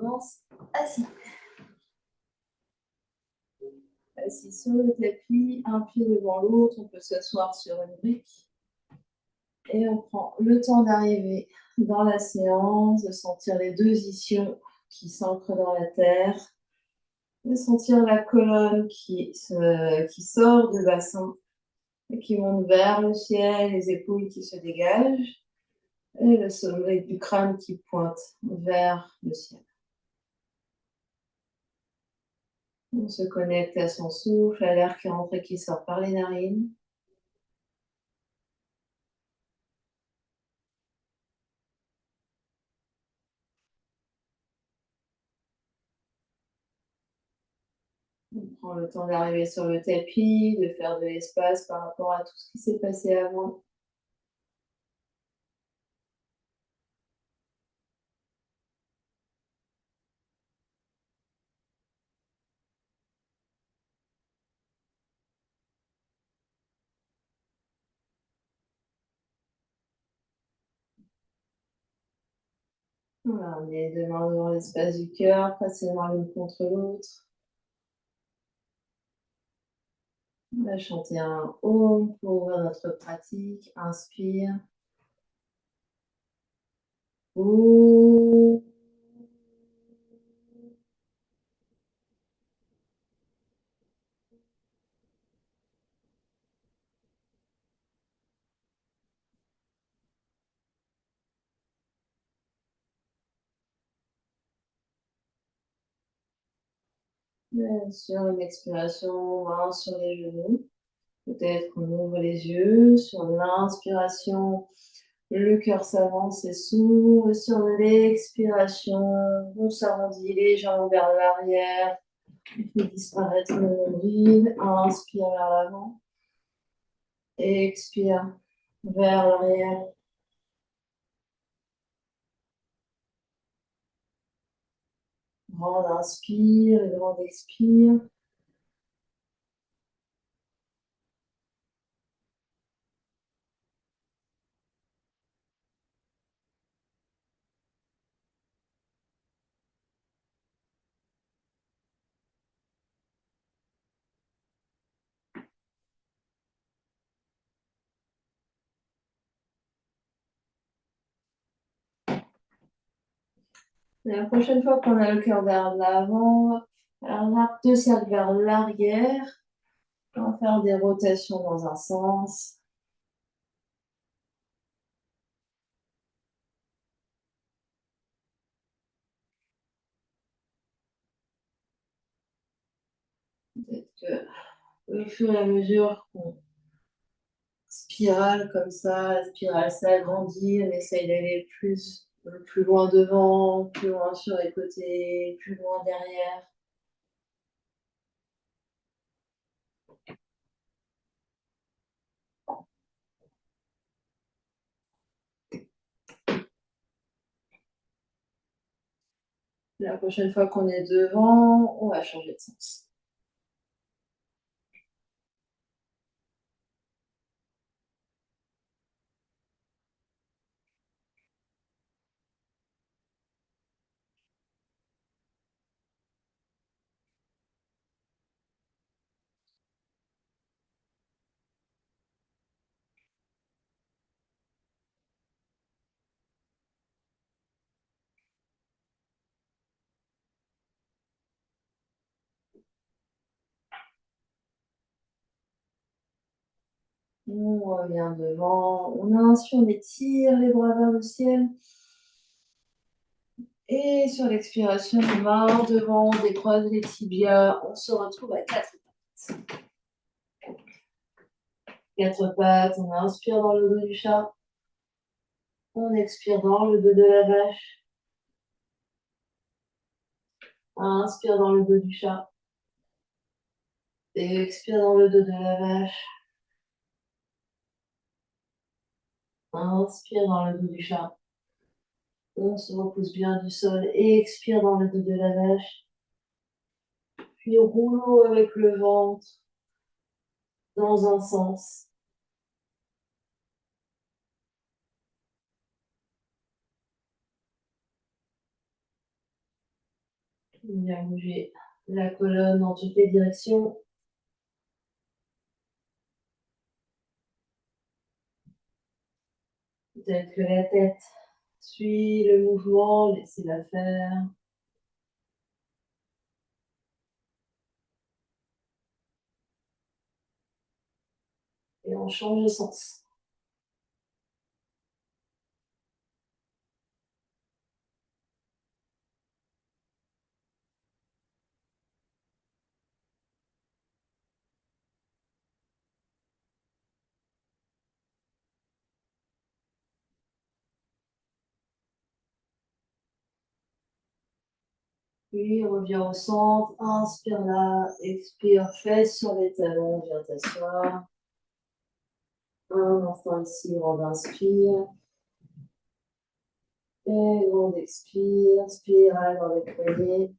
commence assis. Assis sur le tapis, un pied devant l'autre, on peut s'asseoir sur une brique. Et on prend le temps d'arriver dans la séance, de sentir les deux ischions qui s'ancrent dans la terre, de sentir la colonne qui sort du bassin et qui monte vers le ciel, les épaules qui se dégagent et le sommet du crâne qui pointe vers le ciel. On se connecte à son souffle, à l'air qui rentre et qui sort par les narines. On prend le temps d'arriver sur le tapis, de faire de l'espace par rapport à tout ce qui s'est passé avant. Voilà, on met les deux mains devant l'espace du cœur, passer les mains l'une contre l'autre. On va chanter un Om pour ouvrir notre pratique. Inspire. Om. Sur une expiration, main sur les genoux. Peut-être qu'on ouvre les yeux. Sur l'inspiration, le cœur s'avance et s'ouvre. Sur l'expiration, on s'arrondit les jambes vers l'arrière. On fait disparaître le nombril. Inspire vers l'avant. Expire vers l'arrière. Grande inspire et grande expire. La prochaine fois qu'on a le cœur vers l'avant, on a deux cercles vers l'arrière. On va faire des rotations dans un sens. Peut-être que au fur et à mesure qu'on spirale comme ça, la spirale s'agrandit, on essaye d'aller plus loin devant, plus loin sur les côtés, plus loin derrière. La prochaine fois qu'on est devant, on va changer de sens. On revient devant. On inspire, on étire les bras vers le ciel. Et sur l'expiration, main devant, on décroise les tibias. On se retrouve à quatre pattes. Quatre pattes, on inspire dans le dos du chat. On expire dans le dos de la vache. Inspire dans le dos du chat. Et expire dans le dos de la vache. Inspire dans le dos du chat. On se repousse bien du sol et expire dans le dos de la vache. Puis rouleau avec le ventre dans un sens. On vient bouger la colonne dans toutes les directions. Peut-être que la tête suit le mouvement, laissez-la faire. Et on change de sens. Puis on revient au centre, inspire là, expire, fesses sur les talons, viens t'asseoir. Un instant ici, on inspire. Et on expire, spirale dans les poignets.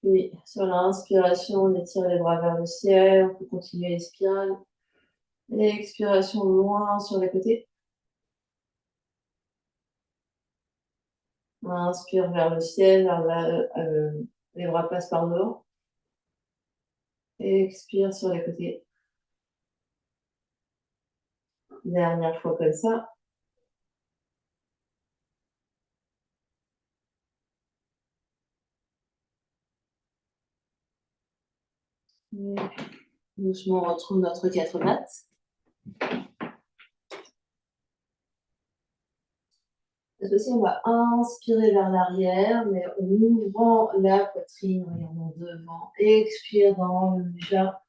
Puis sur l'inspiration, on étire les bras vers le ciel, on peut continuer les spirales. Et expiration loin sur les côtés. On inspire vers le ciel, les bras passent par devant. Et expire sur les côtés. Dernière fois comme ça. Et doucement, on retrouve notre 4 pattes. Cette fois-ci, on va inspirer vers l'arrière, mais en ouvrant la poitrine, regardons devant. Expire dans le ja.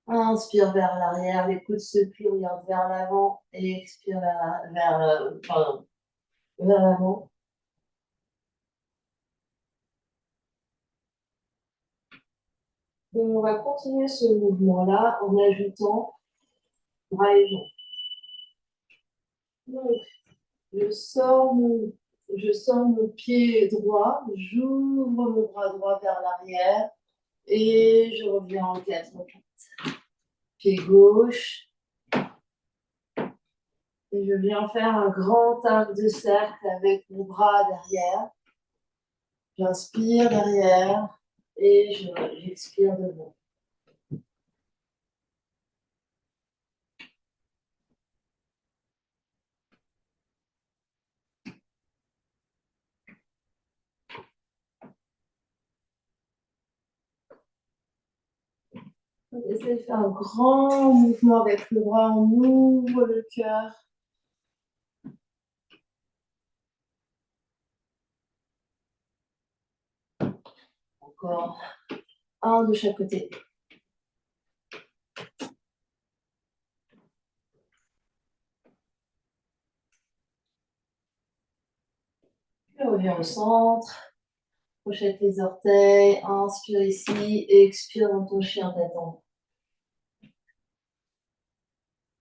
Inspire vers l'arrière, les coudes se plient, regarde vers l'avant. Et expire vers l'avant. Donc, on va continuer ce mouvement-là en ajoutant bras et jambes. Donc, je sors mon pied droit, j'ouvre mon bras droit vers l'arrière et je reviens en 4 pattes. Pied gauche. Et je viens faire un grand arc de cercle avec mon bras derrière. J'inspire derrière et j'expire devant. On essaie de faire un grand mouvement avec le bras, on ouvre le cœur. Encore un de chaque côté. Puis on revient au centre. Crochette les orteils, inspire ici, expire dans ton chien t'attend.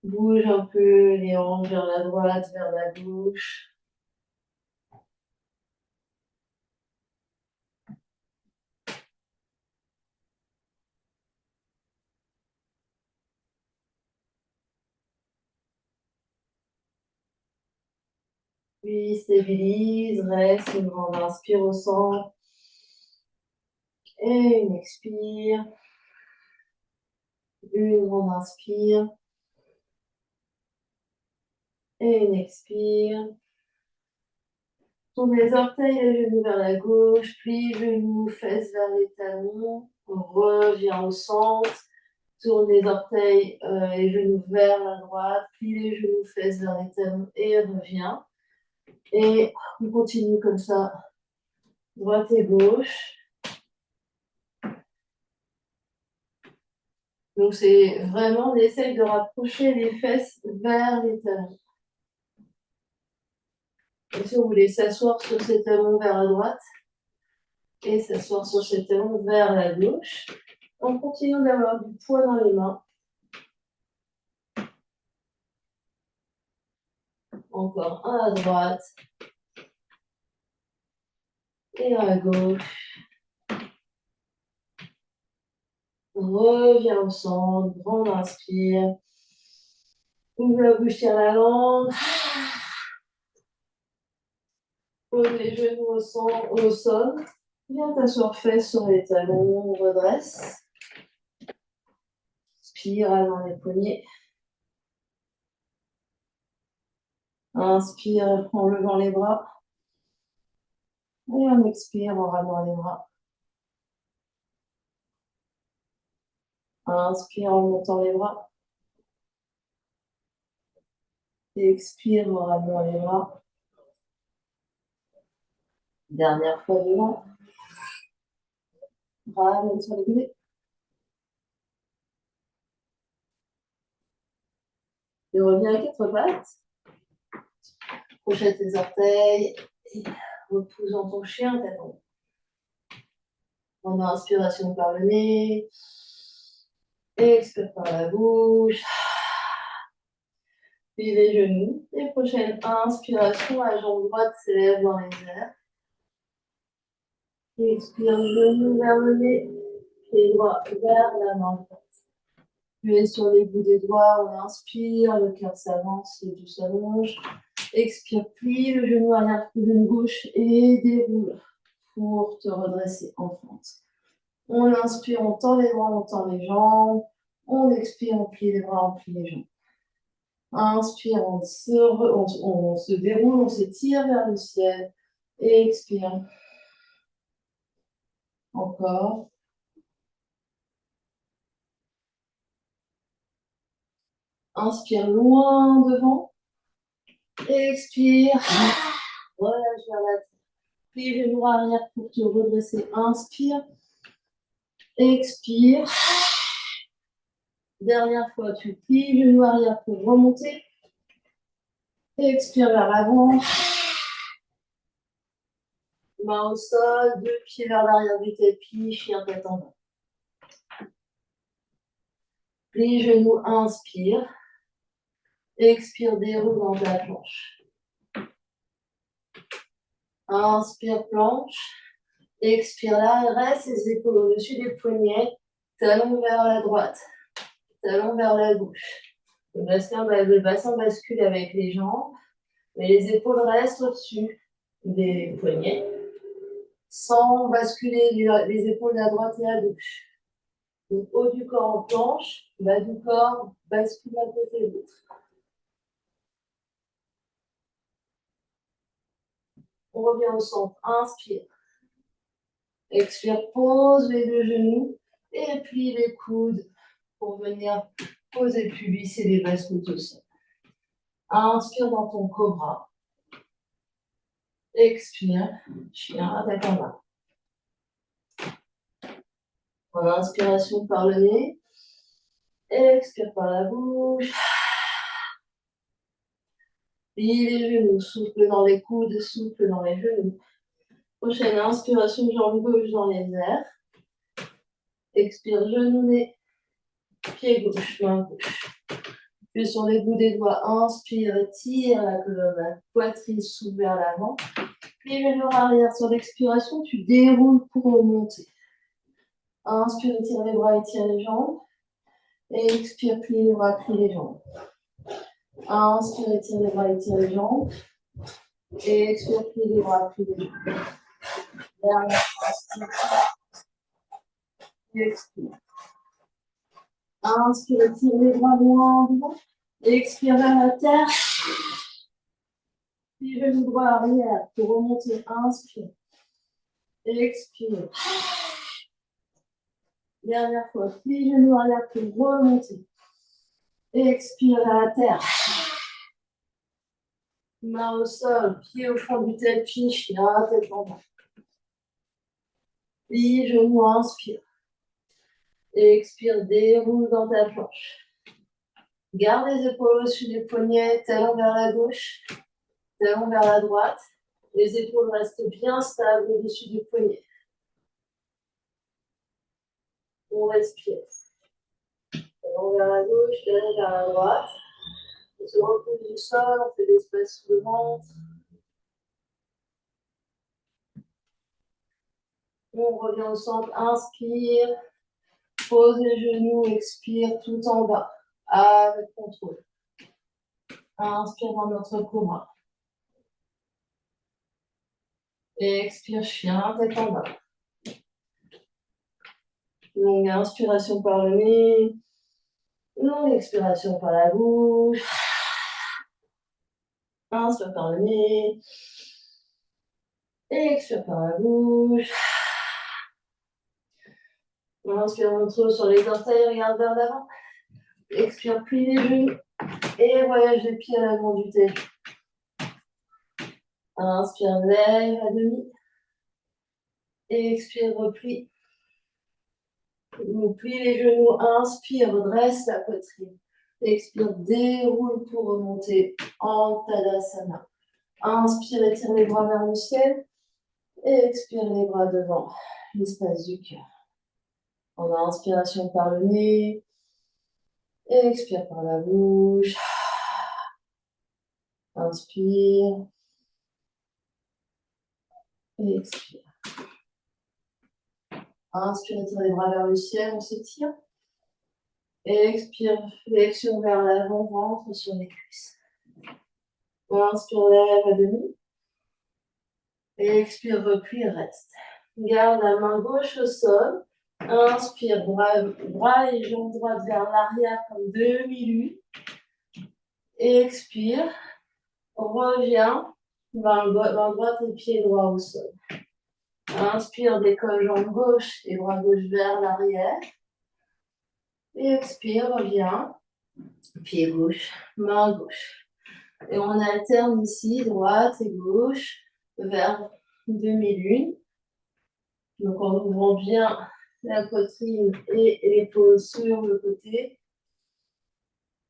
Bouge un peu les hanches vers la droite, vers la gauche. Puis stabilise, reste, une grande inspire au centre. Et une expire. Une grande inspire. Et une expire. Tourne les orteils, les genoux vers la gauche, plie genoux, fesses vers les talons. On revient au centre. Tourne les orteils et genoux vers la droite, plie les genoux, fesses vers les talons et revient. Et on continue comme ça, droite et gauche. Donc c'est vraiment, on essaye de rapprocher les fesses vers les talons. Et si vous voulez s'asseoir sur ces talons vers la droite et s'asseoir sur ces talons vers la gauche, on continue d'avoir du poids dans les mains. Encore un à droite et un à gauche. On revient au centre, grande inspire. Ouvre la bouche, tire la langue. Pose les genoux au sol. Viens t'asseoir fesses sur les talons, redresse. Spirale dans les poignets. Inspire en levant les bras. Et on expire en ramenant les bras. Inspire en montant les bras. Et expire en ramenant les bras. Dernière fois devant. Ramène sur les coudes. Et reviens à quatre pattes. Crochette tes orteils. Et repousse dans ton chien, tâton. On a inspiration par le nez. Expire par la bouche. Puis les genoux. Et prochaine inspiration, la jambe droite s'élève dans les airs. Expire, genou vers le nez. Pied droit vers la main droite. Puis sur les bouts des doigts, on inspire, le cœur s'avance, le dos s'allonge. Expire, plie le genou arrière, le genou gauche et déroule pour te redresser en fente. On inspire, on tend les bras, on tend les jambes. On expire, on plie les bras, on plie les jambes. Inspire, on se déroule, on s'étire vers le ciel. Et expire. Encore. Inspire loin devant. Expire. Relâche vers la tête. Plie les genoux arrière pour te redresser. Inspire. Expire. Dernière fois, tu plies le genou arrière pour remonter. Expire vers l'avant. Main au sol, deux pieds vers l'arrière du tapis, chien tête en bas. Plie genoux, inspire. Expire, déroule dans ta planche. Inspire, planche. Expire là, reste les épaules au-dessus des poignets. Talon vers la droite. Talon vers la gauche. Le bassin bascule avec les jambes, mais les épaules restent au-dessus des poignets, sans basculer les épaules à droite et à gauche. Donc, haut du corps en planche, bas du corps bascule d'un côté et de l'autre. On revient au centre. Inspire. Expire, pose les deux genoux et plie les coudes pour venir poser le pubis et les basses côtes au sol. Inspire dans ton cobra. Expire, chien, attaque en bas. Voilà, inspiration par le nez. Expire par la bouche. Plie les genoux, souffle dans les coudes, souffle dans les genoux. Prochaine inspiration, jambe gauche dans les airs. Expire, genou, nez, pied gauche, main gauche. Puis sur les bouts des doigts, inspire, tire la colonne, la poitrine s'ouvre vers l'avant. Plie le genou arrière sur l'expiration, tu déroules pour remonter. Inspire, tire les bras, étire les jambes. Et expire, plie les bras, plie les jambes. Inspire, étire les bras, étire les jambes. Et expire, plie les bras, plie les jambes. Dernière inspire. Et expire. Inspire, étire les bras loin devant. Expire vers la terre. Puis genou droit arrière pour remonter. Inspire. Expire. Dernière fois. Puis genou arrière pour remonter. Expire vers la terre. Main au sol, pied au fond du tapis, chien, tête en bas. Plie, genou, inspire. Expire, déroule dans ta planche. Garde les épaules au-dessus des poignets, talon vers la gauche, talon vers la droite. Les épaules restent bien stables au-dessus des poignets. On respire. Talon vers la gauche, talon vers la droite. On se repose du sol, on fait l'espace sous le ventre. On revient au centre, inspire. Pose les genoux, expire tout en bas, avec contrôle. Inspire dans notre cobra. Et expire, chien, tête en bas. Longue inspiration par le nez. Longue expiration par la bouche. Inspire par le nez. Expire par la bouche. Inspire, on trouve sur les orteils, regarde vers l'avant. Expire, plie les genoux. Et voyage les pieds à l'avant du tapis. Inspire, lève à demi. Expire, replie. Plie les genoux. Inspire, dresse la poitrine. Expire, déroule pour remonter en Tadasana. Inspire, étire les bras vers le ciel. Et expire les bras devant l'espace du cœur. On a inspiration par le nez. Et expire par la bouche. Inspire. Et expire. Inspire, étire les bras vers le ciel, on s'étire. Et expire, flexion vers l'avant, ventre sur les cuisses. Inspire, lève à demi. Et expire, replie, reste. Garde la main gauche au sol. Inspire, bras et jambes droites vers l'arrière comme demi-lune. Expire, reviens, main droite et pied droit au sol. Inspire, décolle jambe gauche et bras gauche vers l'arrière. Expire, reviens, pied gauche, main gauche. Et on alterne ici, droite et gauche, vers demi-lune. Donc en ouvrant bien la poitrine et l'épaule sur le côté.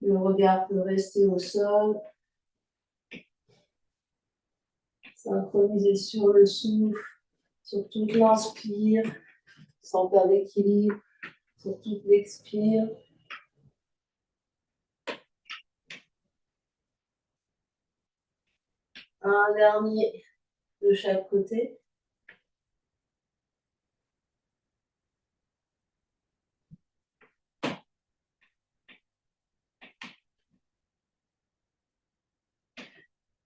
Le regard peut rester au sol. Synchroniser sur le souffle, sur toute l'inspire, sans perdre d'équilibre, sur toute l'expire. Un dernier de chaque côté.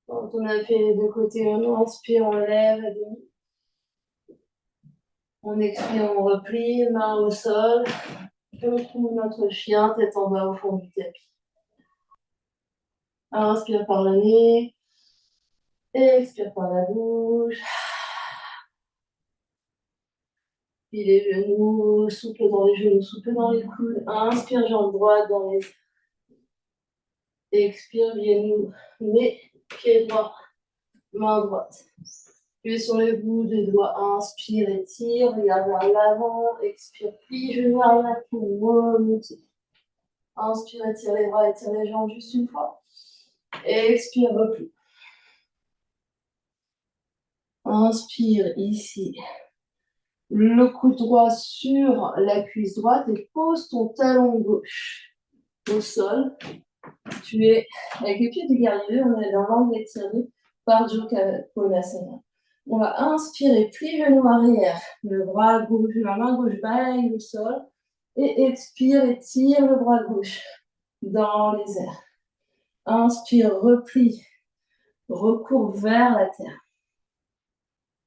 Quand on a fait les deux côtés, on inspire, on lève à demi. On expire, on replie, main au sol. On trouve notre chien, tête en bas au fond du tapis. Inspire par le nez. Expire par la bouche. Puis les genoux, souple dans les genoux, souple dans les coudes. Inspire, jambe droite dans les... Expire, genoux, nez, pied droit, main droite. Puis sur les bouts des doigts, inspire, étire, regarde vers l'avant, expire, plie, genou arrière pour remonter. Inspire, étire les bras, étire les jambes juste une fois. Expire, replie. Inspire ici. Le coude droit sur la cuisse droite et pose ton talon gauche au sol. Tu es avec les pieds de guerrier, on est dans l'angle étiré par Konasana. On va inspirer, plie genou arrière, le bras gauche, la main gauche balaye le sol et expire, étire le bras gauche dans les airs. Inspire, replie, recourbe vers la terre.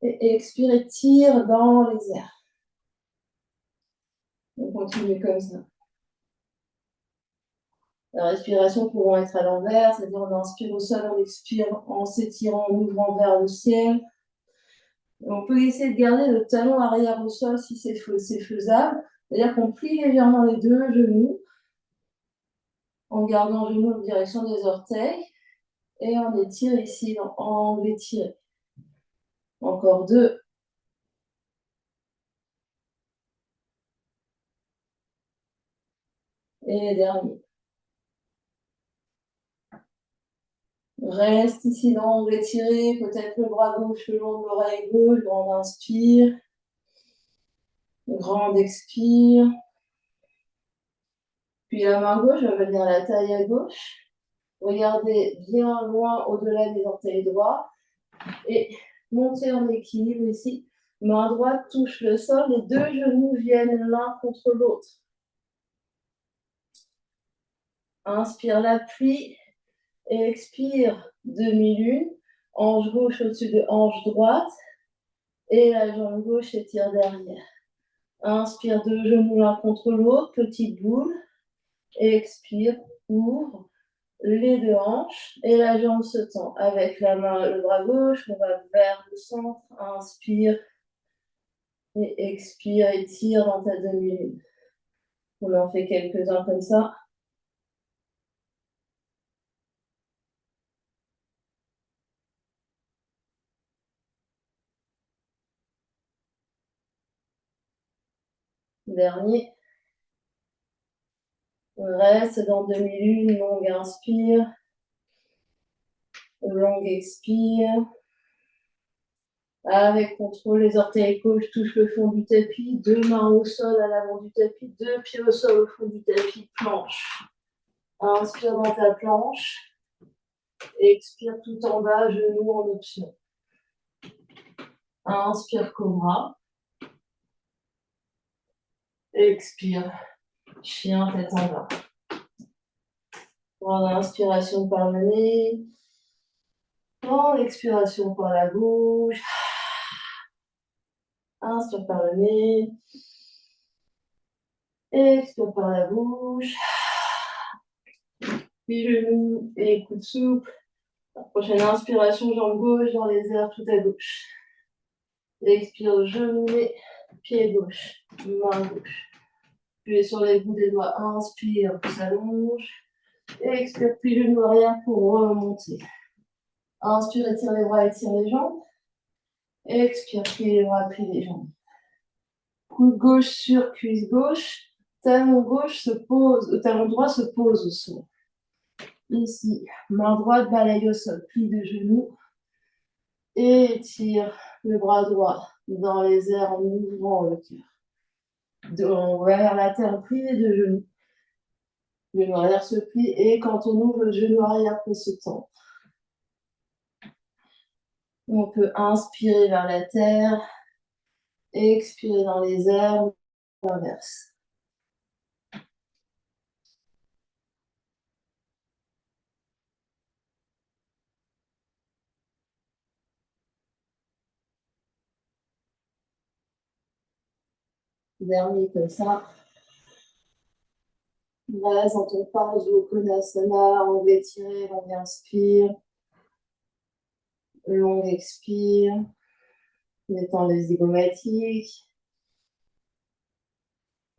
Et expire, étire dans les airs. On continue comme ça. La respiration pourra être à l'envers, c'est-à-dire on inspire au sol, on expire en s'étirant, en ouvrant vers le ciel. On peut essayer de garder le talon arrière au sol si c'est faisable. C'est-à-dire qu'on plie légèrement les deux genoux en gardant le genou en direction des orteils et on étire ici dans angle étiré. Encore deux. Et dernier. Reste ici dans l'angle étiré, peut-être le bras gauche le long de l'oreille gauche, grande inspire, grande expire. Puis la main gauche va venir à la taille à gauche. Regardez bien loin au-delà des orteils droits. Et montez en équilibre ici. Main droite touche le sol, les deux genoux viennent l'un contre l'autre. Inspire l'appui. Expire, demi-lune. Hanche gauche au-dessus de hanche droite. Et la jambe gauche étire derrière. Inspire, deux genoux l'un contre l'autre, petite boule. Expire, ouvre les deux hanches et la jambe se tend. Avec la main, le bras gauche, on va vers le centre. Inspire et expire, étire dans ta demi-lune. On en fait quelques-uns comme ça. Dernier. On reste dans demi-lune, longue inspire, longue expire. Avec contrôle, les orteils gauche touchent le fond du tapis, deux mains au sol à l'avant du tapis, deux pieds au sol au fond du tapis, planche. Inspire dans ta planche, expire tout en bas, genoux en option. Inspire cobra, expire, chien tête en bas. Prends l'inspiration par le nez, prends l'expiration par la bouche. Inspire par le nez. Expire par la bouche. Puis genoux et coude souple. La prochaine inspiration, jambe gauche dans les airs tout à gauche. Expire, genou, pied gauche, main gauche. Puis sur les bouts des doigts, inspire, s'allonge. Expire, puis genou arrière pour remonter. Inspire, étire les bras, étire les jambes. Expire, plie les bras, plie les jambes. Coude gauche sur cuisse gauche. Talon gauche se pose, talon droit se pose au sol. Ici, main droite balaye au sol, plie de genoux. Et étire le bras droit dans les airs en ouvrant le cœur. Vers la terre, plie de genoux. Le genou arrière se plie et quand on ouvre le genou arrière peut se tendre. On peut inspirer vers la terre, expirer dans les airs, l'inverse. Dernier comme ça. Reste dans ton Parsvakonasana, on va étirer, on inspire, long expire, détend les zygomatiques.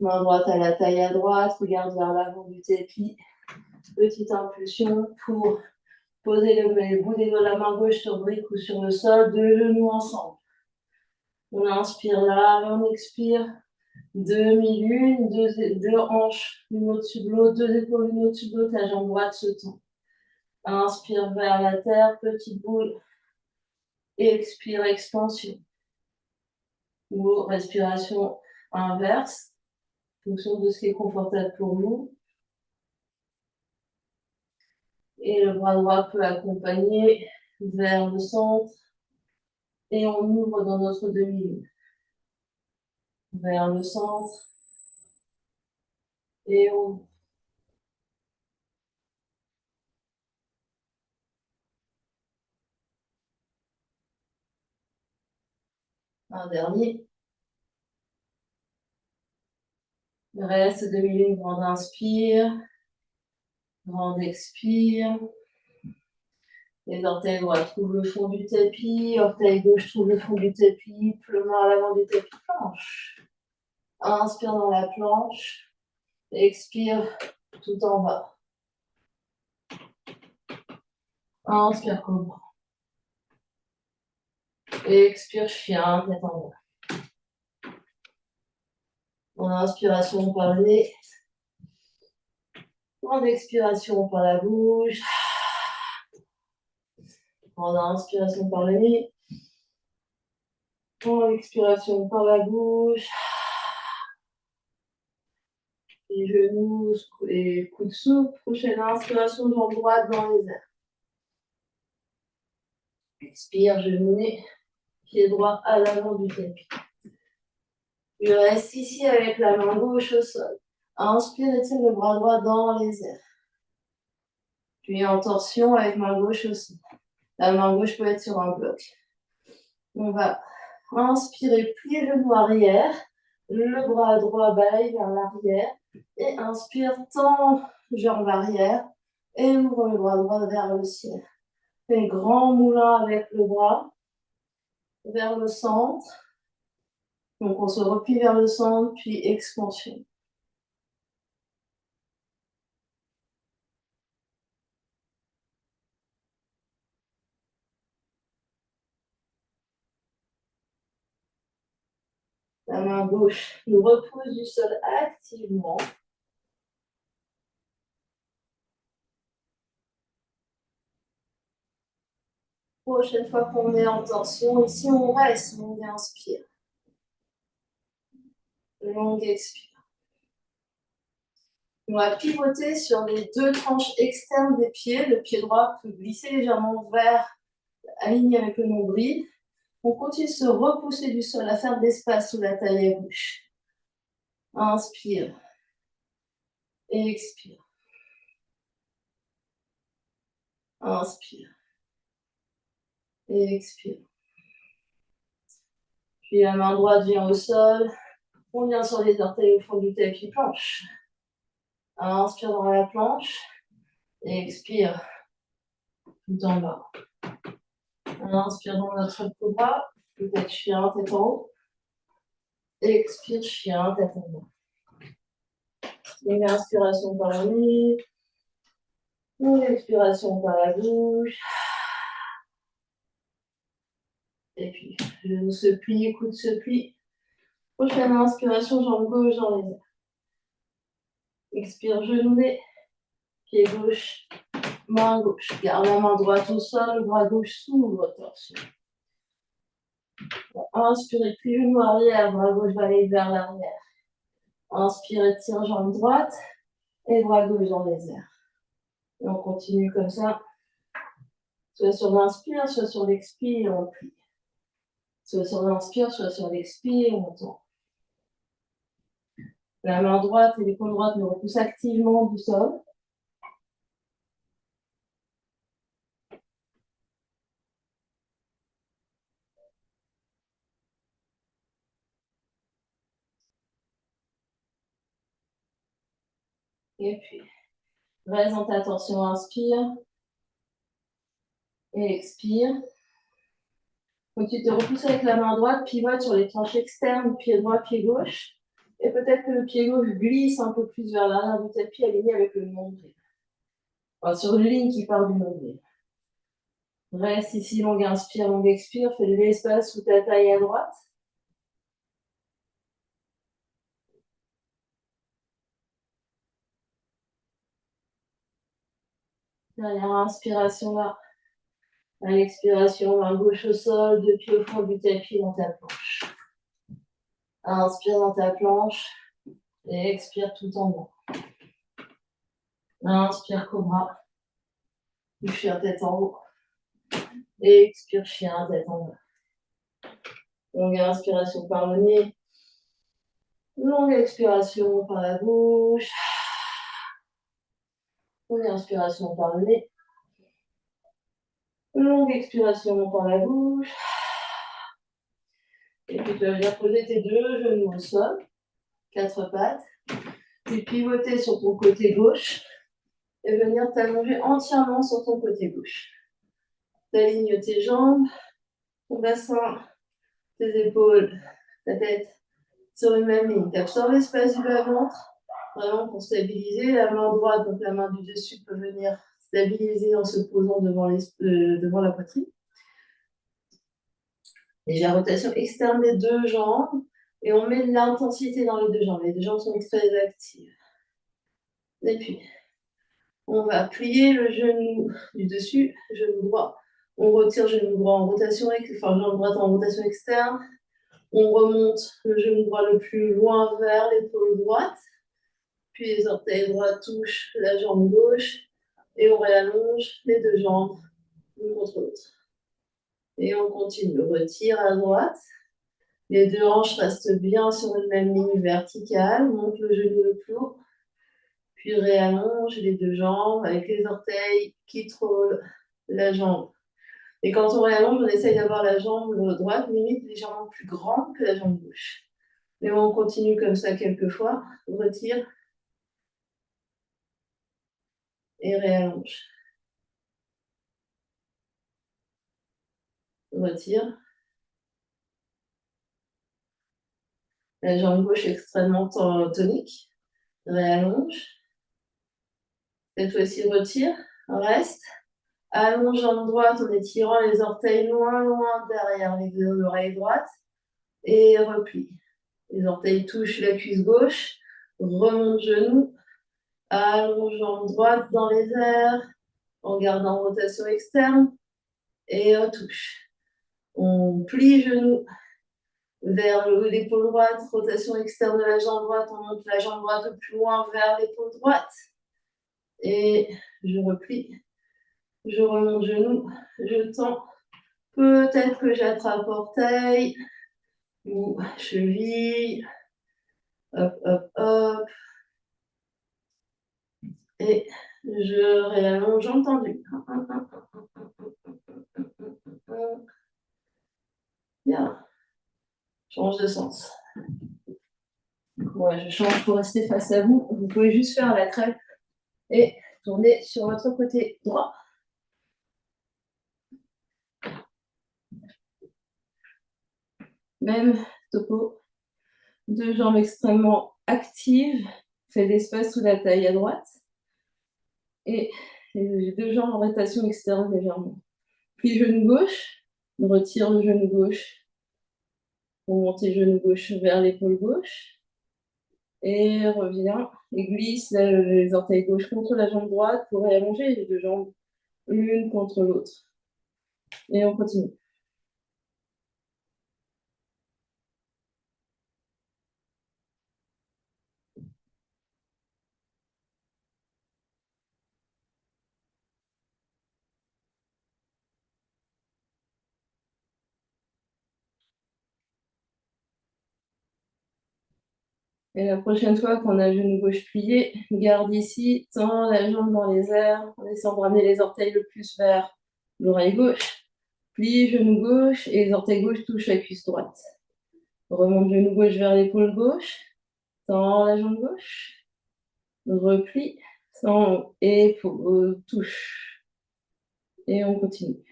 Main droite à la taille à droite, regarde vers l'avant du tapis. Petite impulsion pour poser les bouts des doigts de la main gauche sur le brique ou sur le sol, deux genoux ensemble. On inspire là, on expire. Demi-lune, deux hanches, l'une au-dessus de l'autre, deux épaules, l'une au-dessus de l'autre, la jambe droite se tend. Inspire vers la terre, petite boule. Expire, expansion. Ou respiration inverse, en fonction de ce qui est confortable pour nous. Et le bras droit peut accompagner vers le centre. Et on ouvre dans notre demi-lune. Vers le centre. Et on... Un dernier. Reste demi-lune, grande inspire. Grande expire. Les orteils droits trouvent le fond du tapis. Orteil gauche trouve le fond du tapis. Plement à l'avant du tapis. Planche. Inspire dans la planche. Expire tout en bas. Inspire cobra. Expire chien, tête en bas. En inspiration par le nez. En expiration par la bouche. En inspiration par le nez. En expiration par la bouche. Les genoux et coudes souples. Prochaine inspiration, jambe droite dans les airs. Expire, genou nez. Pied droit à l'avant du tapis. Je reste ici avec la main gauche au sol. Inspire, étire le bras droit dans les airs. Puis en torsion avec main gauche aussi. La main gauche peut être sur un bloc. On va inspirer, plier le genou arrière. Le bras droit balaye vers l'arrière. Et inspire, tend jambe arrière. Et ouvre le bras droit vers le ciel. Fais grand moulin avec le bras vers le centre. Donc on se replie vers le centre, puis expansion. La main gauche nous repousse du sol activement. Prochaine fois qu'on est en tension, ici on reste, on inspire. Longue expire. On va pivoter sur les deux tranches externes des pieds. Le pied droit peut glisser légèrement vers, aligné avec le nombril. On continue de se repousser du sol, à faire de l'espace sous la taille à gauche. Inspire. Et expire. Inspire. Et expire. Puis la main droite vient au sol. On vient sur les orteils au fond du tapis planche. Inspire dans la planche. Et expire tout en bas. Inspire dans notre cobra. Peut-être chien, tête en haut. Expire, chien, tête en bas. Une inspiration par le nez. Une expiration par la bouche. Et puis, genou se plie, coude se plie. Prochaine inspiration, jambe gauche dans les airs. Expire, genou nez. Pied gauche, main gauche. Garde la main droite au sol, le bras gauche s'ouvre, torsion. Inspire, plie genou arrière, bras gauche balaye vers l'arrière. Inspire, tire jambe droite et bras gauche dans les airs. Et on continue comme ça. Soit sur l'inspire, soit sur l'expire, on plie. Soit sur l'inspire, soit sur l'expire, on tend. La main droite et l'épaule droite nous repoussent activement du sol. Et puis, reste dans ta torsion, inspire. Et expire. Donc tu te repousses avec la main droite, pivote sur les tranches externes, pied droit, pied gauche. Et peut-être que le pied gauche glisse un peu plus vers l'arrière du tapis, aligné avec le nombril. Enfin, sur une ligne qui part du nombril. Reste ici, longue inspire, longue expire. Fais de l'espace sous ta taille à droite. Dernière inspiration là. À l'expiration, main gauche au sol, deux pieds au fond du tapis dans ta planche. Inspire dans ta planche et expire tout en bas. Inspire cobra. Chien tête en haut. Et expire chien tête en bas. Longue inspiration par le nez. Longue expiration par la bouche. Longue inspiration par le nez. Longue expiration par la bouche. Et puis tu vas venir poser tes deux genoux au sol. Quatre pattes. Puis pivoter sur ton côté gauche. Et venir t'allonger entièrement sur ton côté gauche. T'alignes tes jambes, ton bassin, tes épaules, ta tête sur une même ligne. Tu absorbes l'espace du bas-ventre, vraiment pour stabiliser. La main droite, donc la main du dessus, peut venir stabiliser en se posant devant la poitrine. Déjà, rotation externe des deux jambes. Et on met de l'intensité dans les deux jambes. Les deux jambes sont très actives. Et puis, on va plier le genou du dessus, genou droit. On retire genou droit en rotation, jambe droite en rotation externe. On remonte le genou droit le plus loin vers l'épaule droite. Puis les orteils droits touchent la jambe gauche. Et on réallonge les deux jambes l'une contre l'autre. Et on continue. Retire à droite. Les deux hanches restent bien sur une même ligne verticale. Monte le genou le plus haut. Puis réallonge les deux jambes avec les orteils qui frôlent la jambe. Et quand on réallonge, on essaye d'avoir la jambe droite limite légèrement plus grande que la jambe gauche. Mais on continue comme ça quelques fois. On retire et réallonge. On retire. La jambe gauche extrêmement tonique. Réallonge. Cette fois-ci, retire. Reste. Allonge jambe droite en étirant les orteils loin derrière les deux oreilles droites. Et replie. Les orteils touchent la cuisse gauche. Remonte genou. Allonge jambe droite dans les airs. En gardant rotation externe. Et on touche. On plie genou vers l'épaule droite, rotation externe de la jambe droite, on monte la jambe droite le plus loin vers l'épaule droite. Et je replie. Je remonte genou, je tends. Peut-être que j'attrape orteil ou cheville. Hop, hop, hop. Et je réallonge jambes tendues. Bien. Change de sens. Ouais, je change pour rester face à vous. Vous pouvez juste faire la crêpe et tourner sur votre côté droit. Même topo. Deux jambes extrêmement actives. Fait l'espace sous la taille à droite. Et les deux jambes en rotation externe légèrement. Puis genou gauche. On retire le genou gauche. On monte le genou gauche vers l'épaule gauche. Et revient. Et glisse les orteils gauche contre la jambe droite pour réallonger les deux jambes l'une contre l'autre. Et on continue. Et la prochaine fois qu'on a le genou gauche plié, garde ici, tend la jambe dans les airs, en essayant de ramener les orteils le plus vers l'oreille gauche. Plie genou gauche et les orteils gauche touchent la cuisse droite. Remonte genou gauche vers l'épaule gauche, tend la jambe gauche, replie, tend et touche. Et on continue.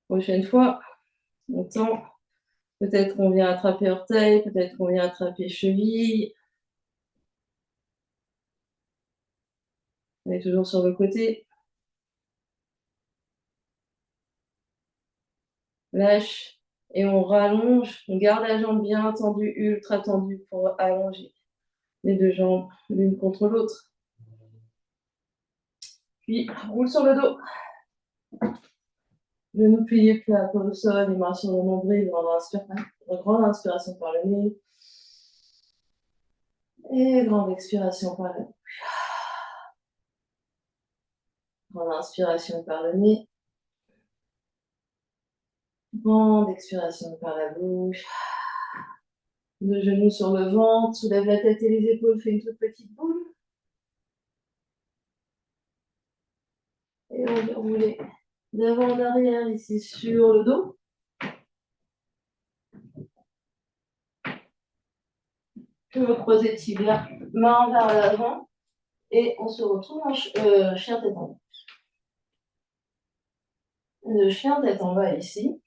Prochaine fois, on tend. Peut-être qu'on vient attraper orteil, peut-être qu'on vient attraper cheville. On est toujours sur le côté. Lâche et on rallonge. On garde la jambe bien tendue, ultra tendue pour allonger les deux jambes l'une contre l'autre. Puis roule sur le dos. Genoux pliés, plat au sol, les mains sur le nombril, grande inspiration par le nez. Et grande expiration par le nez. Grande inspiration par le nez. Grande expiration par la bouche. Le genou sur le ventre, soulève la tête et les épaules, fais une toute petite boule. Et on va rouler d'avant en arrière ici sur le dos. Je me croiser tibia, main vers l'avant. Et on se retrouve en chien tête en bas. Le chien tête en bas ici.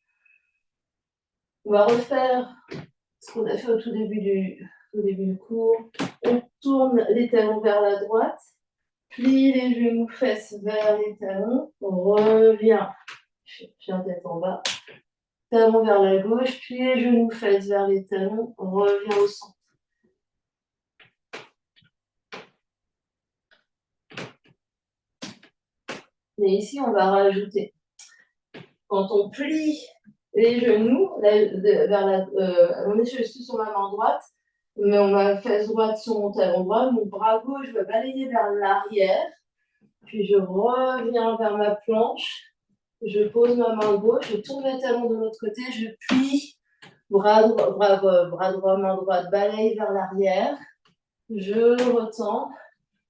On va refaire ce qu'on a fait au tout début du cours. On tourne les talons vers la droite, plie les genoux, fesses vers les talons, on revient, chien tête en bas, talons vers la gauche, plie les genoux, fesses vers les talons, on revient au centre. Mais ici, on va rajouter. Quand on plie les genoux, on est sur ma main droite, mais on va fesse droite sur mon talon droit, mon bras gauche va balayer vers l'arrière, puis je reviens vers ma planche, je pose ma main gauche, je tourne les talons de l'autre côté, je plie Bras droit, main droite, balaye vers l'arrière. Je retends,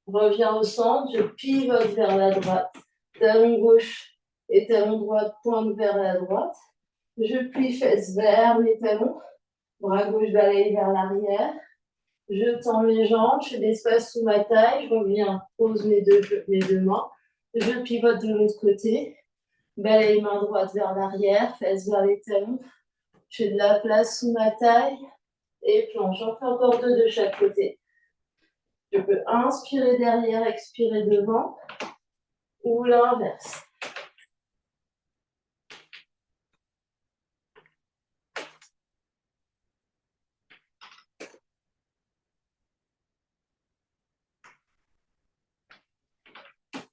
reviens au centre, je pivote vers la droite. Talon gauche et talon droit pointe vers la droite. Je plie fesses vers mes talons. Bras gauche balaye vers l'arrière. Je tends mes jambes, je fais l'espace sous ma taille. Je reviens, pose mes deux mains. Je pivote de l'autre côté. Balaye main droite vers l'arrière, fesses vers les talons. Je fais de la place sous ma taille et plonge. J'en fais encore deux de chaque côté. Je peux inspirer derrière, expirer devant ou l'inverse.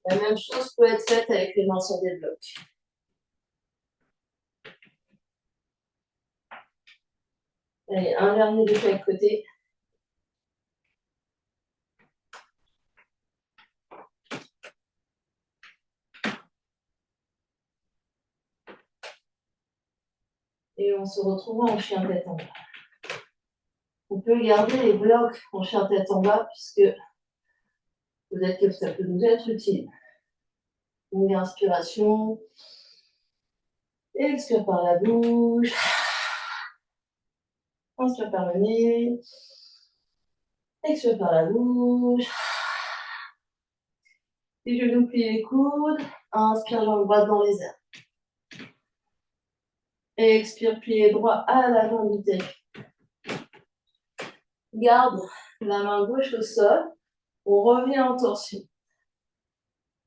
La même chose peut être faite avec les mains sur des blocs. Allez, un dernier de chaque côté. Et on se retrouve en chien tête en bas. On peut garder les blocs en chien tête en bas puisque peut-être que ça peut nous être utile. Une inspiration. Expire par la bouche. Inspire par le nez. Expire par la bouche. Les genoux pliés les coudes. Inspire, jambe droite dans les airs. Expire, plié droit à l'avant du tapis. Garde la main gauche au sol. On revient en torsion.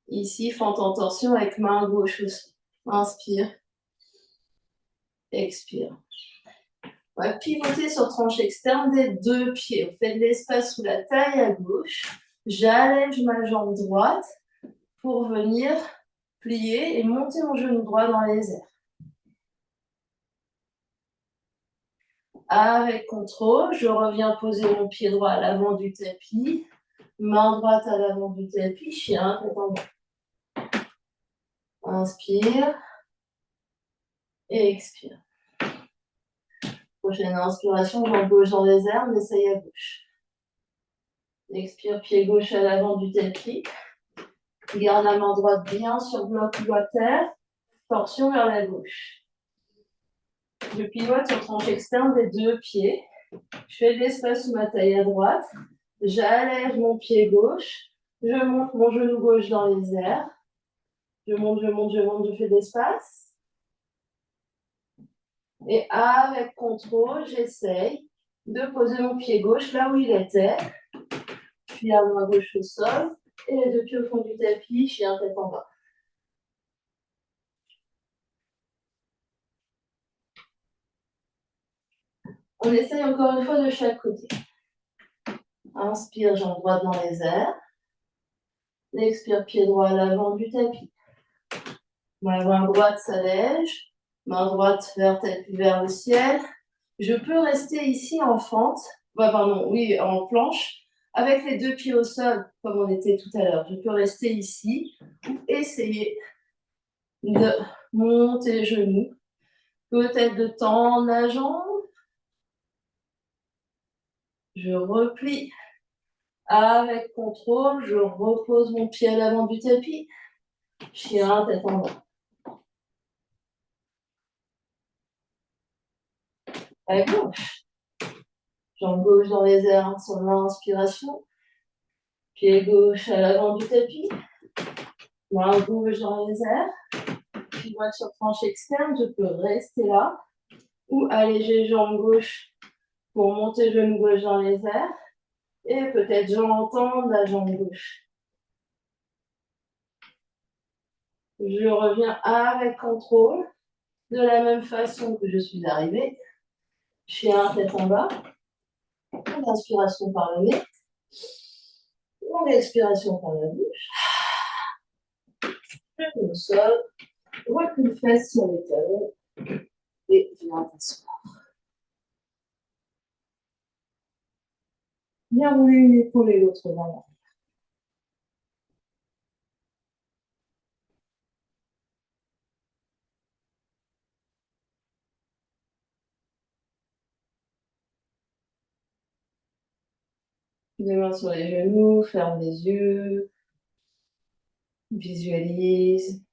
Ici, fente en torsion avec main gauche au sol. Inspire. Expire. On va pivoter sur tranche externe des deux pieds. On fait de l'espace sous la taille à gauche. J'allège ma jambe droite pour venir plier et monter mon genou droit dans les airs. Avec contrôle, je reviens poser mon pied droit à l'avant du tapis. Main droite à l'avant du tapis, chien, tête en bas. Inspire. Et expire. Prochaine inspiration, jambe gauche dans les airs, on essaye à gauche. Expire, pied gauche à l'avant du tapis. Garde la main droite bien sur bloc ou à terre. Torsion vers la gauche. Je pivote sur tranche externe des deux pieds. Je fais de l'espace sous ma taille à droite. J'allège mon pied gauche. Je monte mon genou gauche dans les airs. Je monte, je monte, je monte, je fais de l'espace. Et avec contrôle, j'essaye de poser mon pied gauche là où il était. Puis la main gauche au sol. Et les deux pieds au fond du tapis, chien tête en bas. On essaye encore une fois de chaque côté. Inspire, jambe droite dans les airs. Expire, pied droit à l'avant du tapis. Ma main droite s'allège. Main droite vers tapis vers le ciel. Je peux rester ici en fente. En planche. Avec les deux pieds au sol, comme on était tout à l'heure. Je peux rester ici. Essayer de monter les genoux. Peut-être de tendre la jambe. Je replie. Avec contrôle, je repose mon pied à l'avant du tapis. Chien, tête en bas. À gauche. Jambe gauche dans les airs sur l'inspiration. Pied gauche à l'avant du tapis. Main gauche dans les airs. Pivote sur tranche externe, je peux rester là. Ou alléger jambe gauche pour monter genou gauche dans les airs. Et peut-être j'entends la jambe gauche. Je reviens avec contrôle. De la même façon que je suis arrivée. Chien, tête en bas. Inspiration par le nez. Longue expiration par la bouche. Je vais au sol. Recule fesse sur les talons. Et viens t'asseoir. Bien rouler une épaule et l'autre dans la. Les mains sur les genoux, ferme les yeux, visualise.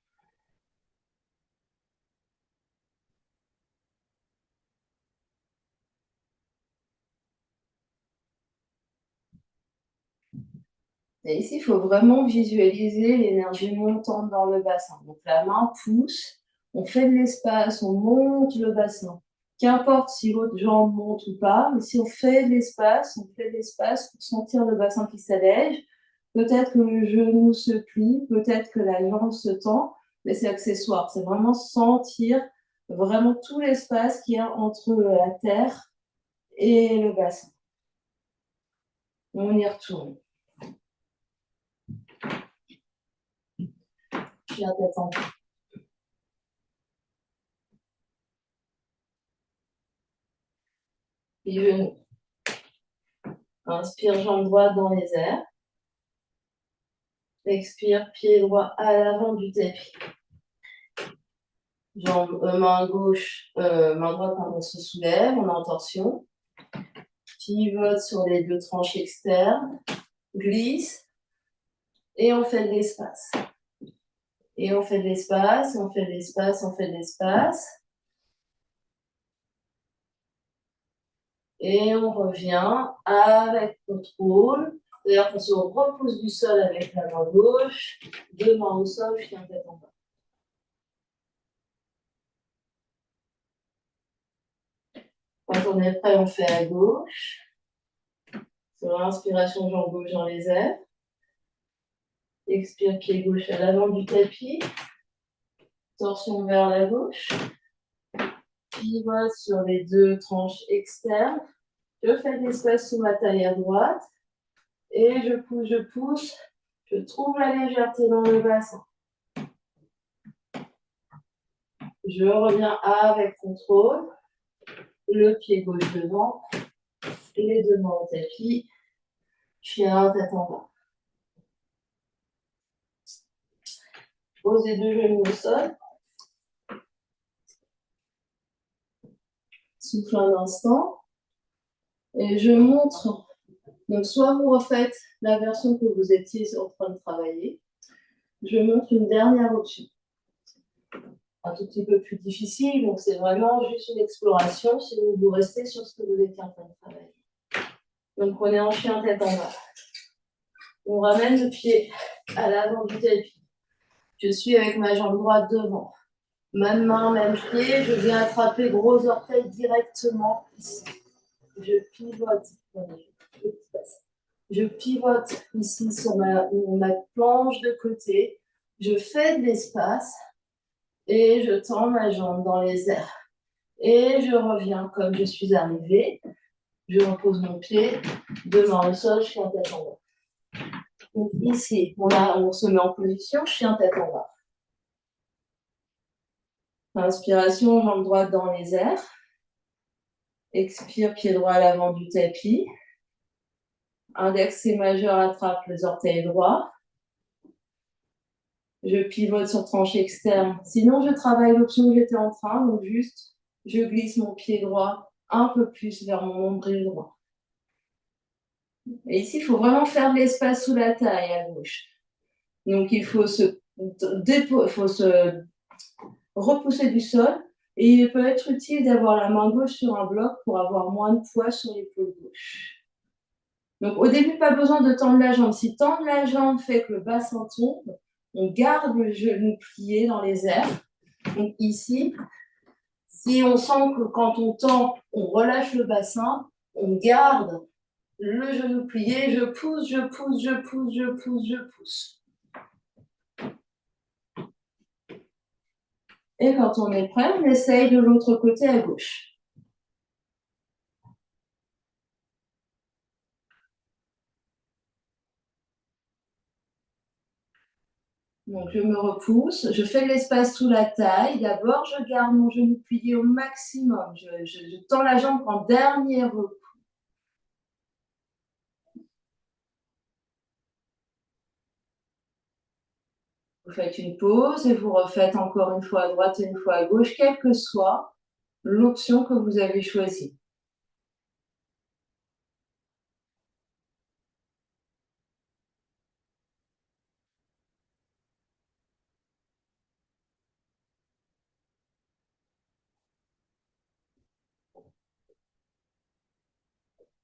Et ici, il faut vraiment visualiser l'énergie montante dans le bassin. Donc la main pousse, on fait de l'espace, on monte le bassin. Qu'importe si votre jambe monte ou pas, mais si on fait de l'espace, on fait de l'espace pour sentir le bassin qui s'allège. Peut-être que le genou se plie, peut-être que la jambe se tend, mais c'est accessoire. C'est vraiment sentir vraiment tout l'espace qu'il y a entre la terre et le bassin. On y retourne. J'ai la tête en bas. Les genoux. Inspire, jambe droite dans les airs. Expire, pied droit à l'avant du tapis. Main gauche, main droite, pardon, se soulève, on est en torsion. Pivote sur les deux tranches externes. Glisse. Et on fait de l'espace. Et on fait de l'espace, on fait de l'espace, on fait de l'espace. Et on revient avec contrôle. C'est-à-dire qu'on se repousse du sol avec la main gauche, deux mains au sol, chien tête en bas. Quand on est prêt, on fait à gauche. Sur l'inspiration, jambe gauche dans les airs. Expire, pied gauche à l'avant du tapis. Torsion vers la gauche. Pivote sur les deux tranches externes. Je fais de l'espace sous ma taille à droite. Et je pousse, je pousse. Je trouve la légèreté dans le bassin. Je reviens avec contrôle. Le pied gauche devant. Les deux mains au tapis. Chien, tête en bas. Posez deux genoux au sol. Souffle un instant. Et je montre. Donc, soit vous refaites la version que vous étiez en train de travailler. Je montre une dernière option. Un tout petit peu plus difficile, donc c'est vraiment juste une exploration si vous restez sur ce que vous étiez en train de travailler. Donc, on est en chien tête en bas. On ramène le pied à l'avant du tapis. Je suis avec ma jambe droite devant. Même main, même pied. Je viens attraper gros orteil directement ici. Je pivote. Je pivote ici sur ma planche de côté. Je fais de l'espace et je tends ma jambe dans les airs. Et je reviens comme je suis arrivée. Je repose mon pied, deux mains au sol, chien tête en bas. Donc ici, on se met en position, chien tête en bas. Inspiration, jambe droite dans les airs. Expire, pied droit à l'avant du tapis. Index et majeur attrape les orteils droits. Je pivote sur tranche externe. Sinon, je travaille l'option que j'étais en train, donc juste, je glisse mon pied droit un peu plus vers mon nombril droit. Et ici, il faut vraiment faire de l'espace sous la taille à gauche. Donc, il faut se repousser du sol. Et il peut être utile d'avoir la main gauche sur un bloc pour avoir moins de poids sur l'épaule gauche. Donc, au début, pas besoin de tendre la jambe. Si tendre la jambe fait que le bassin tombe, on garde le genou plié dans les airs. Donc, ici, si on sent que quand on tend, on relâche le bassin, on garde le genou plié. Je pousse, je pousse, je pousse, je pousse, je pousse. Et quand on est prêt, on essaye de l'autre côté à gauche. Donc, je me repousse, je fais de l'espace sous la taille. D'abord, je garde mon genou plié au maximum. Je tends la jambe en dernier repos. Vous faites une pause et vous refaites encore une fois à droite et une fois à gauche, quelle que soit l'option que vous avez choisie.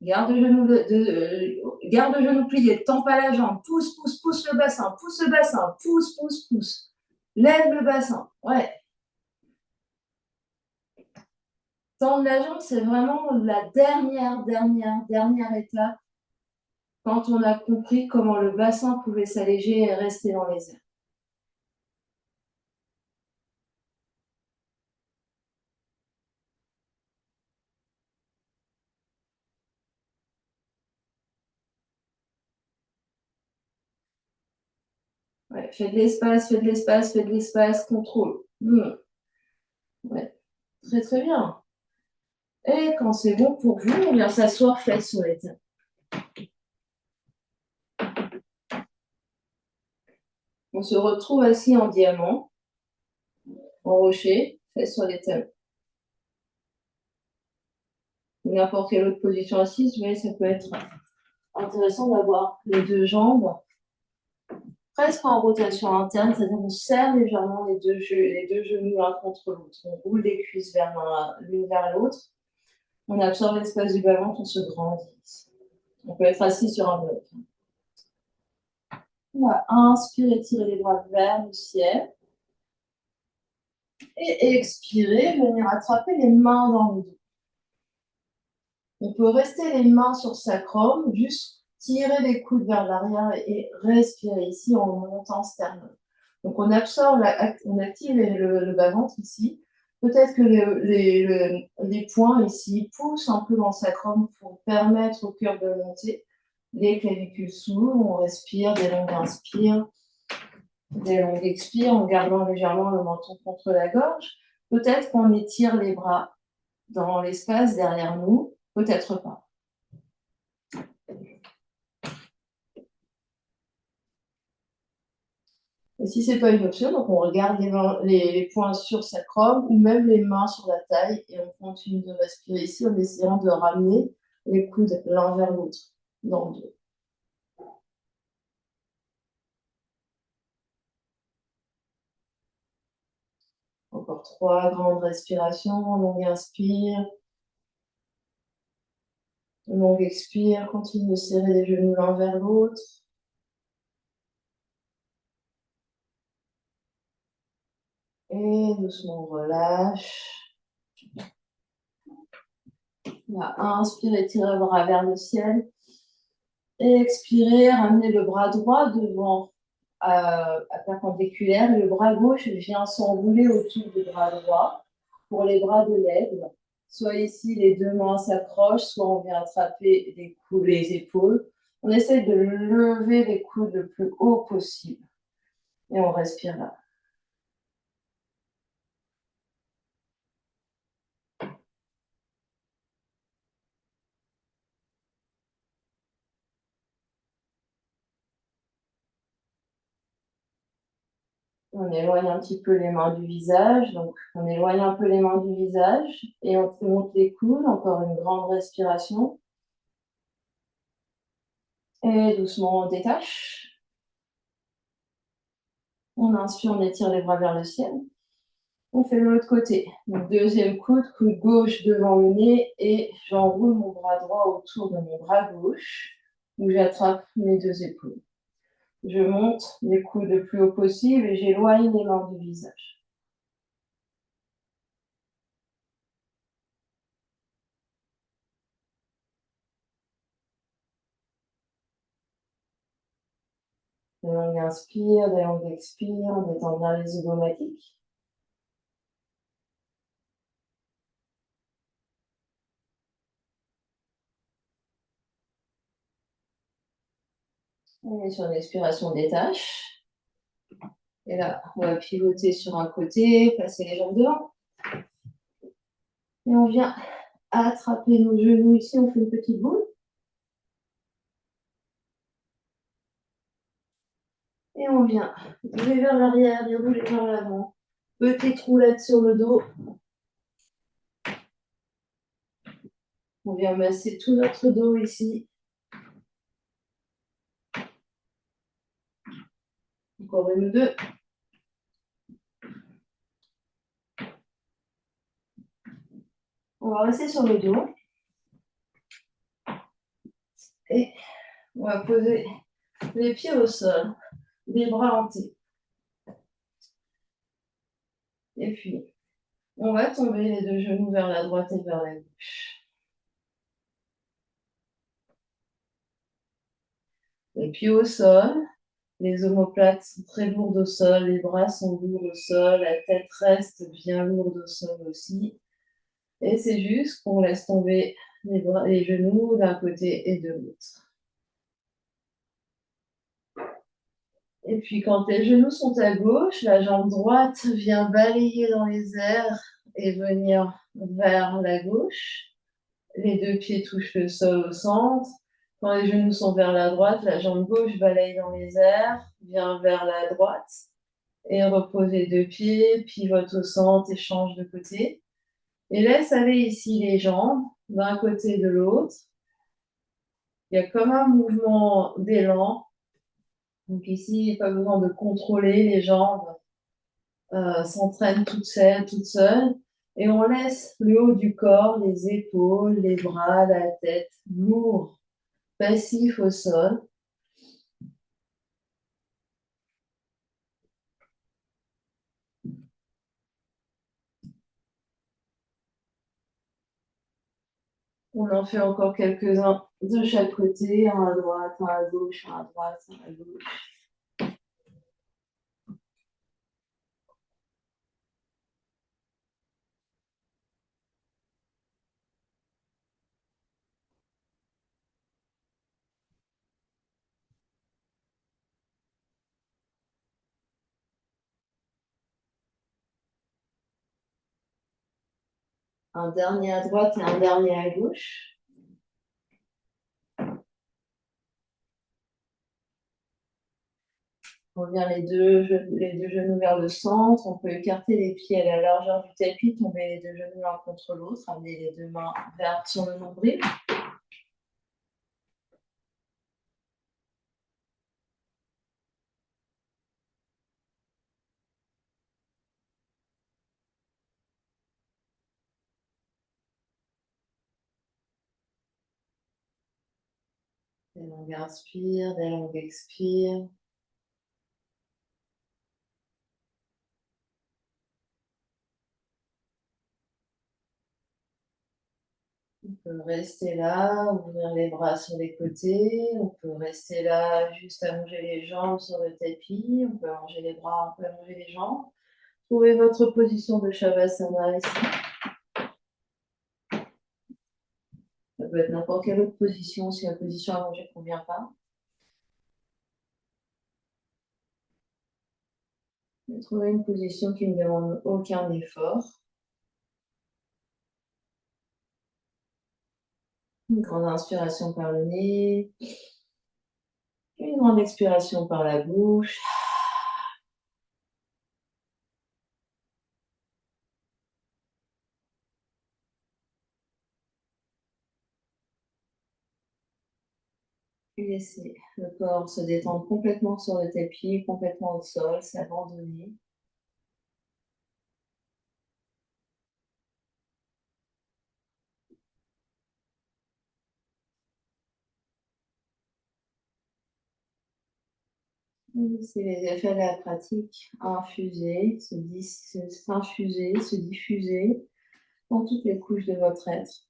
Garde le genou plié, tends pas la jambe, pousse, pousse, pousse le bassin, pousse, pousse, pousse. Lève le bassin, ouais. Tendre la jambe, c'est vraiment la dernière étape quand on a compris comment le bassin pouvait s'alléger et rester dans les airs. Ouais, fais de l'espace, fais de l'espace, fais de l'espace, contrôle. Ouais. Très très bien. Et quand c'est bon pour vous, on vient s'asseoir fête sur les tables. On se retrouve assis en diamant, en rocher, fête sur les tables. N'importe quelle autre position assise, mais ça peut être intéressant d'avoir les deux jambes presque en rotation interne, c'est-à-dire on serre légèrement les deux genoux l'un contre l'autre. On roule les cuisses vers l'une vers l'autre. On absorbe l'espace du bas-ventre, on se grandit. On peut être assis sur un bloc. On va inspirer, tirer les bras vers le ciel. Et expirer, venir attraper les mains dans le dos. On peut rester les mains sur sacrum, juste tirer les coudes vers l'arrière et respirer ici en montant sternum. Donc on absorbe, on active le bas-ventre ici. Peut-être que les poings ici poussent un peu dans le sacrum pour permettre au cœur de monter. Les clavicules s'ouvrent, on respire, des longues inspires, des longues expires en gardant légèrement le menton contre la gorge. Peut-être qu'on étire les bras dans l'espace derrière nous, peut-être pas. Et si c'est pas une option, donc on regarde les poings sur sacrum ou même les mains sur la taille et on continue de respirer ici en essayant de ramener les coudes l'un vers l'autre dans le dos. Encore 3 grandes respirations, longue inspire, longue expire, continue de serrer les genoux l'un vers l'autre. Et doucement on relâche. On va inspirer, tirer le bras vers le ciel. Et expirer, ramener le bras droit devant à perpendiculaire. Le bras gauche vient s'enrouler autour du bras droit pour les bras de l'aide. Soit ici, les deux mains s'accrochent, soit on vient attraper les coudes, les épaules. On essaie de lever les coudes le plus haut possible. Et on respire là. On éloigne un petit peu les mains du visage. Donc, on éloigne un peu les mains du visage et on monte les coudes. Encore une grande respiration. Et doucement, on détache. On inspire, on étire les bras vers le ciel. On fait de l'autre côté. Donc, deuxième coude gauche devant le nez et j'enroule mon bras droit autour de mon bras gauche où j'attrape mes deux épaules. Je monte les coudes le plus haut possible et j'éloigne les mains du visage. Des longues inspires, des longues expires, on détend bien les zygomatiques. Et sur l'expiration, on détache. Et là, on va pivoter sur un côté, passer les jambes devant. Et on vient attraper nos genoux ici, on fait une petite boule. Et on vient bouger vers l'arrière, dérouler vers l'avant. Petite roulette sur le dos. On vient masser tout notre dos ici. Encore une ou deux. On va rester sur le dos. Et on va poser les pieds au sol, les bras en T. Et puis, on va tomber les deux genoux vers la droite et vers la gauche. Les pieds au sol, les omoplates sont très lourdes au sol, les bras sont lourds au sol, la tête reste bien lourde au sol aussi. Et c'est juste qu'on laisse tomber les genoux d'un côté et de l'autre. Et puis quand les genoux sont à gauche, la jambe droite vient balayer dans les airs et venir vers la gauche. Les deux pieds touchent le sol au centre. Quand les genoux sont vers la droite, la jambe gauche balaye dans les airs, vient vers la droite et repose les deux pieds, pivote au centre et change de côté. Et laisse aller ici les jambes d'un côté et de l'autre. Il y a comme un mouvement d'élan. Donc ici, il n'y a pas besoin de contrôler les jambes, s'entraînent toutes seules. Et on laisse le haut du corps, les épaules, les bras, la tête lourd, passif au sol. On en fait encore quelques-uns de chaque côté, un à droite, un à gauche, un à droite, un à gauche. Un dernier à droite et un dernier à gauche. On revient les deux genoux vers le centre. On peut écarter les pieds à la largeur du tapis, tomber les deux genoux l'un contre l'autre, amener les deux mains vers sur le nombril. Des longues inspires, des longues expires. On peut rester là, ouvrir les bras sur les côtés. On peut rester là, juste allonger les jambes sur le tapis. On peut allonger les bras, on peut allonger les jambes. Trouvez votre position de Shavasana ici. Ça peut être n'importe quelle autre position si la position allongée ne convient pas. Trouvez une position qui ne demande aucun effort. Une grande inspiration par le nez. Une grande expiration par la bouche. Puis laissez le corps se détendre complètement sur le tapis, complètement au sol, s'abandonner. Laissez les effets de la pratique infuser, s'infuser, se diffuser dans toutes les couches de votre être.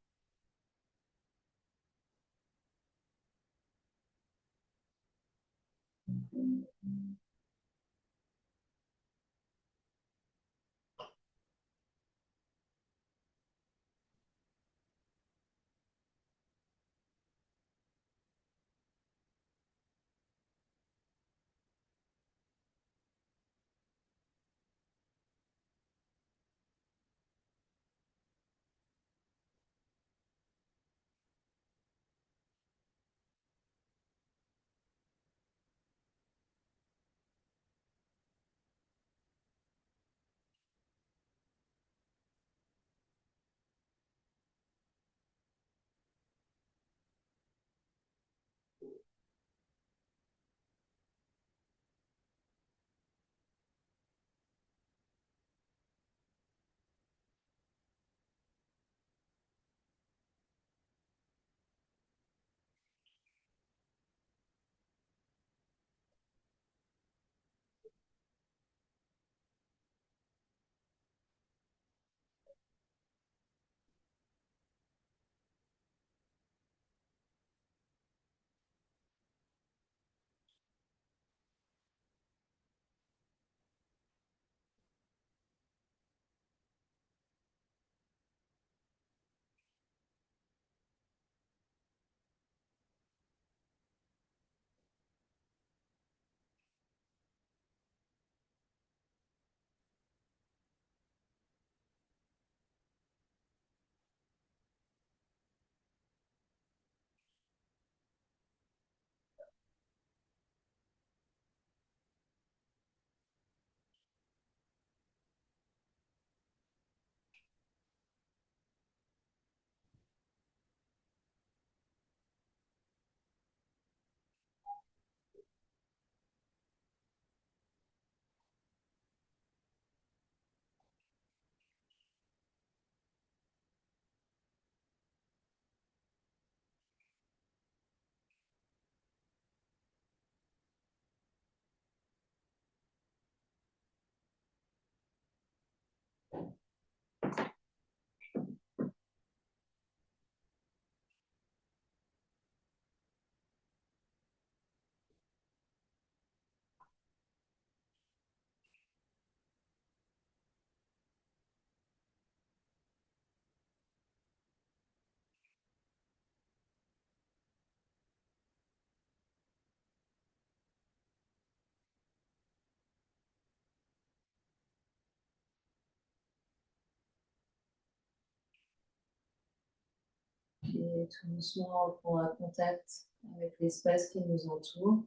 Et tout doucement, on prendra contact avec l'espace qui nous entoure.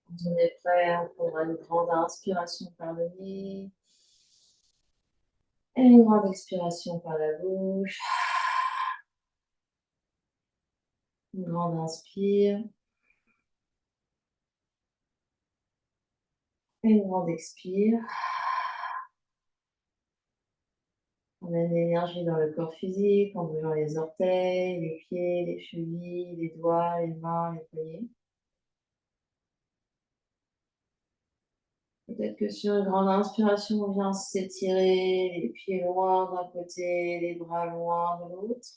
Quand on est prêt, on prendra une grande inspiration par le nez et une grande expiration par la bouche. Une grande inspire et une grande expire. On met de l'énergie dans le corps physique en bougeant les orteils, les pieds, les chevilles, les doigts, les mains, les poignets. Peut-être que sur une grande inspiration, on vient s'étirer les pieds loin d'un côté, les bras loin de l'autre.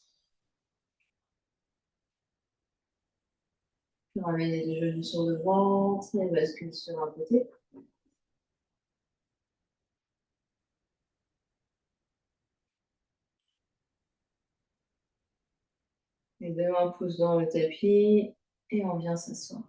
On ramène les deux genoux sur le ventre et bascule sur un côté. Les deux mains poussent dans le tapis et on vient s'asseoir.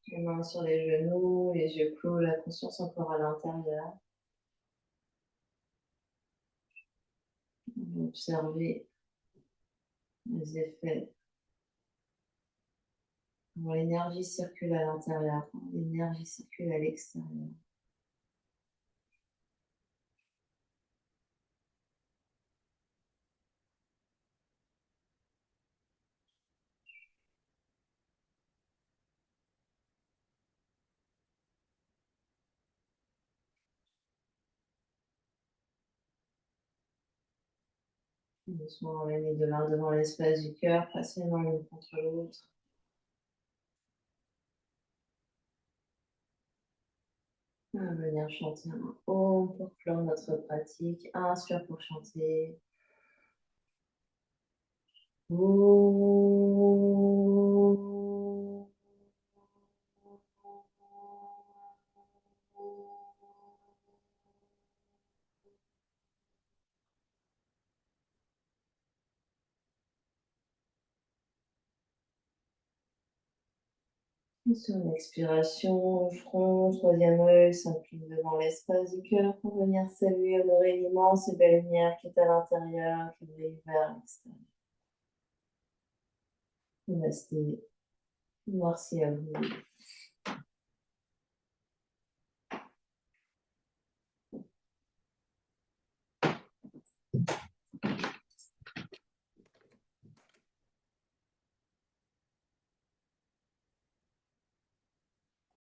Les mains sur les genoux, les yeux clos, la conscience encore à l'intérieur. Observez les effets. L'énergie circule à l'intérieur, l'énergie circule à l'extérieur. Doucement, on met les deux mains devant l'espace du cœur, passez les mains l'une contre l'autre. On va venir chanter un Om pour clore notre pratique. Inspire pour chanter. Om. Et sur une expiration, front, troisième œil, s'incline devant l'espace du cœur pour venir saluer, honorer l'immense et belle lumière qui est à l'intérieur, qui brille vers l'extérieur. Namasté. Merci à vous.